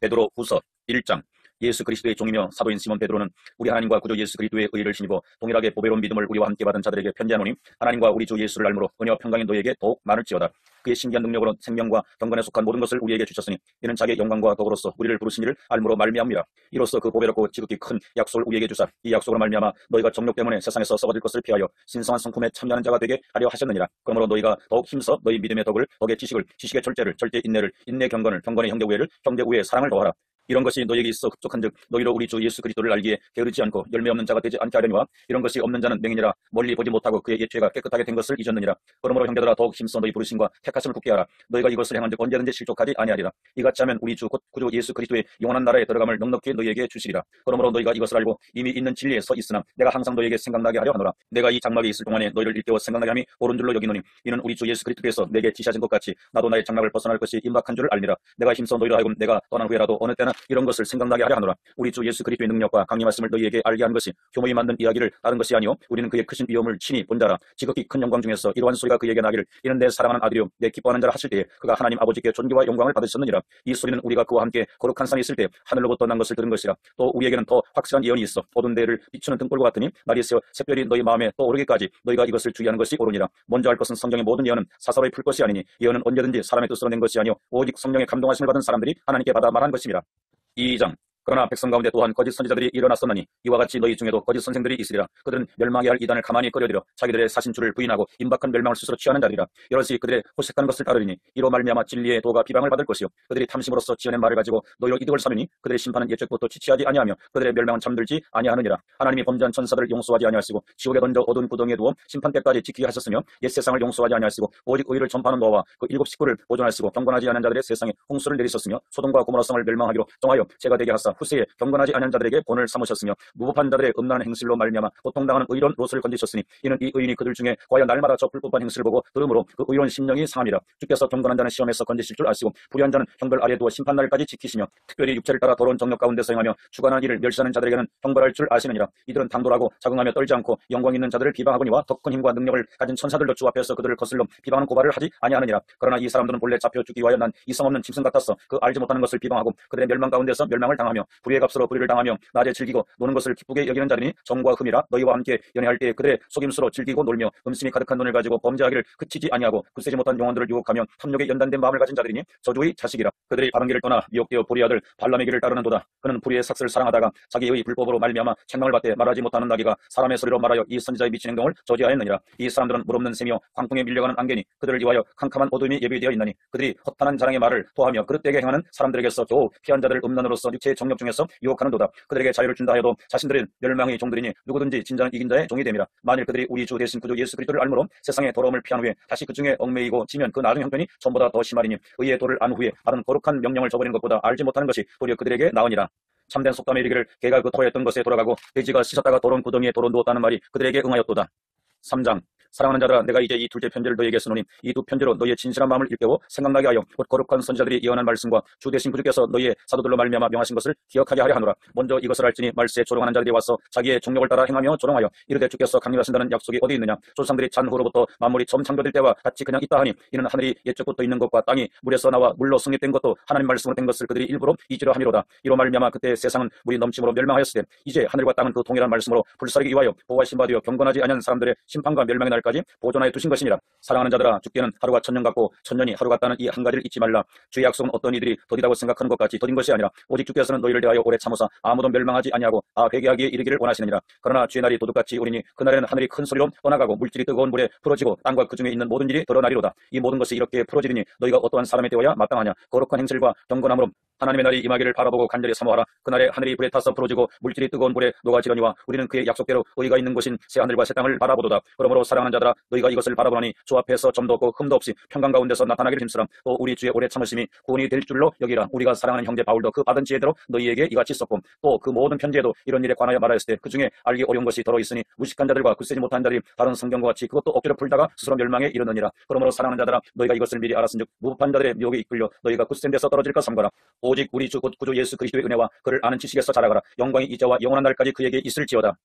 베드로 후서 1장. 예수 그리스도의 종이며 사도인 시몬 베드로는 우리 하나님과 구주 예수 그리스도의 의를 힘입어 동일하게 보배로운 믿음을 우리와 함께 받은 자들에게 편지하노니, 하나님과 우리 주 예수를 알므로 은혜와 평강이 너희에게 더욱 많을지어다. 그의 신기한 능력으로 생명과 경건에 속한 모든 것을 우리에게 주셨으니, 이는 자기의 영광과 덕으로서 우리를 부르신 이를 알므로 말미암이라. 이로써 그 보배롭고 지극히 큰 약속을 우리에게 주사, 이 약속으로 말미암아 너희가 정욕 때문에 세상에서 썩어질 것을 피하여 신성한 성품에 참여하는 자가 되게 하려 하셨느니라. 그러므로 너희가 더욱 힘써 너희 믿음의 덕을, 덕의 지식을, 지식의 절제를, 절제 인내를, 인내 경건을, 경건의 형제 우애를, 형제 우애의 사랑을 더하라. 이런 것이 너희에게 있어 흡족한즉 너희로 우리 주 예수 그리스도를 알기에 게으르지 않고 열매 없는 자가 되지 않게 하려니와, 이런 것이 없는 자는 맹인이라 멀리 보지 못하고 그의 예죄가 깨끗하게 된 것을 잊었느니라. 그러므로 형제들아, 더욱 힘써 너희 부르심과 택하심을 굳게 하라. 너희가 이것을 행한즉 언제든지 실족하지 아니하리라. 이같이 하면 우리 주 곧 구주 예수 그리스도의 영원한 나라에 들어감을 넉넉히 너희에게 주시리라. 그러므로 너희가 이것을 알고 이미 있는 진리에 서 있으나 내가 항상 너희에게 생각나게 하려 하노라. 내가 이 장막에 있을 동안에 너희를 일깨워 생각나게 함이 옳은 줄로 여기노니, 이는 우리 주 예수 그리스도께서 내게 지시하신 것 같이 나도 나의 장막을 벗어날 것이 임박한 줄을 알니라. 내가 힘써 너희로 하여금 내가 떠난 후에라도 어느 때나 이런 것을 생각나게 하려 하노라. 우리 주 예수 그리스도의 능력과 강림하심을 너희에게 알게 한 것이 교모이 만든 이야기를 다른 것이 아니오, 우리는 그의 크신 위엄을 친히 본 자라. 지극히 큰 영광 중에서 이러한 소리가 그에게 나기를, 이는 내 사랑하는 아들이요 내 기뻐하는 자라 하실 때에 그가 하나님 아버지께 존귀와 영광을 받으셨느니라. 이 소리는 우리가 그와 함께 거룩한 산에 있을 때 하늘로부터 난 것을 들은 것이라. 또 우리에게는 더 확실한 예언이 있어 어두운 데를 비추는 등불과 같으니, 날이 새어 샛별이 너희 마음에 떠오르기까지 너희가 이것을 주의하는 것이 옳으니라. 먼저 할 것은 성경의 모든 예언은 사사로이 풀 것이 아니니, 예언은 언제든지 사람의 뜻으로 낸 것이 아니오 오직 성령의 감동하심을 받은 사람들이 하나님께 받아 말한 것임이라. 2장. 그러나 백성 가운데 또한 거짓 선지자들이 일어났었나니, 이와 같이 너희 중에도 거짓 선생들이 있으리라. 그들은 멸망해야 할 이단을 가만히 꺼려들여 자기들의 사신주를 부인하고 임박한 멸망을 스스로 취하는 자리라. 여럿이 그들의 호색하는 것을 따르리니, 이로 말미암아 진리의 도가 비방을 받을 것이요 그들이 탐심으로써 지어낸 말을 가지고 너희로 이득을 삼으니, 그들의 심판은 예적부터 지체하지 아니하며 그들의 멸망은 잠들지 아니하느니라. 하나님이 범죄한 천사들을 용서하지 아니하시고 지옥에 던져 어두운 구덩이에 두어 심판 때까지 지키게 하셨으며, 옛 세상을 용서하지 아니하시고 오직 의를 전파하는 노아와 그 7식구를 보존하시고 경건하지 않은 자들의 세상에 홍수를 내리셨으며, 소돔과 고모라 성을 멸망하기로 정하여 제가 되게 하사 후세에 경건하지 않은 자들에게 본을 삼으셨으며, 무법한 자들의 음란한 행실로 말미암아 고통당하는 의로운 롯을 건지셨으니, 이는 이 의인이 그들 중에 과연 날마다 저 불법한 행실을 보고 들으므로 그 의로운 심령이 상함이라. 주께서 경건한 자는 시험에서 건지실 줄 아시고 불의한 자는 형벌 아래 두어 심판날까지 지키시며, 특별히 육체를 따라 더러운 정욕 가운데서 행하며 주관하는 일을 멸시하는 자들에게는 형벌할 줄 아시느니라. 이들은 당돌하고 자긍하며 떨지 않고 영광 있는 자들을 비방하거니와 더 큰 힘과 능력을 가진 천사들도 주 앞에서 그들을 거슬러 비방하는 고발을 하지 아니하느니라. 그러나 이 사람들은 본래 잡혀 죽기 위하여 난 이성 없는 짐승 같았어 그 알지 못하는 것을 비방하고 그들의 멸망 가운데서 멸망을 당하며 불의의 값으로 불의를 당하며 낮에 즐기고 노는 것을 기쁘게 여기는 자들이 정과 흠이라. 너희와 함께 연애할 때 그들의 속임수로 즐기고 놀며 음심이 가득한 눈을 가지고 범죄하기를 그치지 아니하고 굳세지 못한 영혼들을 유혹하며 탐욕에 연단된 마음을 가진 자들이니 저주의 자식이라. 그들이 바른 길을 떠나 미혹되어 불의 아들 발람의 길을 따르는도다. 그는 불의의 삭슬을 사랑하다가 자기의 불법으로 말미암아 책망을 받되 말하지 못하는 나귀가 사람의 소리로 말하여 이 선지자의 미친 행동을 저지하였느니라. 이 사람들은 물없는 셈이요 광풍에 밀려가는 안개니, 그들을 위하여 캄캄한 어둠이 예비되어 있나니, 그들이 허탄한 자랑의 말을 토하며 그릇되게 행하는 사람들에게서 겨우 피한 자들을 음란으로서 육체의 정욕 중에서 유혹하는도다. 그들에게 자유를 준다 하여도 자신들은 멸망의 종들이니 누구든지 진정한 이긴 자의 종이 됨이라. 만일 그들이 우리 주 대신 구주 예수 그리스도를 알므로 세상의 더러움을 피한 후에 다시 그 중에 얽매이고 지면 그 나중 형편이 전보다 더 심하리니, 의의 도를 안 후에 다른 거룩한 명령을 저버리는 것보다 알지 못하는 것이 도리어 그들에게 나으니라. 참된 속담에 이르기를 개가 그 토했던 것에 돌아가고 돼지가 씻었다가 더러운 구덩이에 도로 누웠다는 말이 그들에게 응하였도다. 3장. 사랑하는 자들아, 내가 이제 이 둘째 편지를 너희에게 쓰노니, 이 두 편지로 너희의 진실한 마음을 일깨워 생각나게 하여 곧 거룩한 선지자들이 예언한 말씀과 주 대신 구주께서 너희의 사도들로 말미암아 명하신 것을 기억하게 하려 하노라. 먼저 이것을 알지니 말세에 조롱하는 자들이 와서 자기의 종욕을 따라 행하며 조롱하여 이르되 주께서 강림하신다는 약속이 어디 있느냐. 조상들이 잔후로부터 만물이 처음 창조될 때와 같이 그냥 있다 하니, 이는 하늘이 옛적부터 있는 것과 땅이 물에서 나와 물로 성립된 것도 하나님 말씀으로 된 것을 그들이 일부러 잊으려 함이로다. 이로 말미암아 그때 세상은 물이 넘침으로 멸망하였으되, 이제 하늘과 땅은 그 동일한 말씀으로 불사르기 위하여 보호하신 바 되어 경건하지 아니한 사람들의 심판과 멸망의 날까지 보존하여 두신 것이니라. 사랑하는 자들아, 죽게는 하루가 천년 같고 천년이 하루 같다는 이 한 가지를 잊지 말라. 주의 약속은 어떤 이들이 더디다고 생각하는 것 같이 더딘 것이 아니라, 오직 주께서는 너희를 대하여 오래 참으사 아무도 멸망하지 아니하고 회개하기에 이르기를 원하시느니라. 그러나 주의 날이 도둑같이 오리니, 그날에는 하늘이 큰 소리로 떠나가고 물질이 뜨거운 물에 풀어지고 땅과 그 중에 있는 모든 일이 드러나리로다. 이 모든 것이 이렇게 풀어지리니 너희가 어떠한 사람이 되어야 마땅하냐. 거룩한 행실과 경건함으로 하나님의 날이 임하기를 바라보고 간절히 사모하라. 그날에 하늘이 불에 타서 풀어지고 물질이 뜨거운 불에 녹아지려니와 우리는 그의 약속대로 의가 있는 곳인 새 하늘과 새 땅을 바라보도다. 그러므로 사랑하는 자들아, 너희가 이것을 바라보니 주 앞에서 점도 없고 흠도 없이 평강 가운데서 나타나기를 힘쓰라. 또 우리 주의 오래 참으심이 구원이 될 줄로 여기라. 우리가 사랑하는 형제 바울도 그 받은 지혜대로 너희에게 이같이 썼고, 또 그 모든 편지에도 이런 일에 관하여 말하였을 때 그 중에 알기 어려운 것이 더러 있으니, 무식한 자들과 굳세지 못한 자들이 다른 성경과 같이 그것도 억지로 풀다가 스스로 멸망에 이르느니라. 그러므로 사랑하는 자들아, 너희가 이것을 미리 알았은즉 무법한 자들의 미혹에 이끌려 너희가 굳센 데서 떨어질까 삼가라. 오직 우리 주 곧 구주 예수 그리스도의 은혜와 그를 아는 지식에서 자라가라. 영광이 이제와 영원한 날까지 그에게 있을지어다.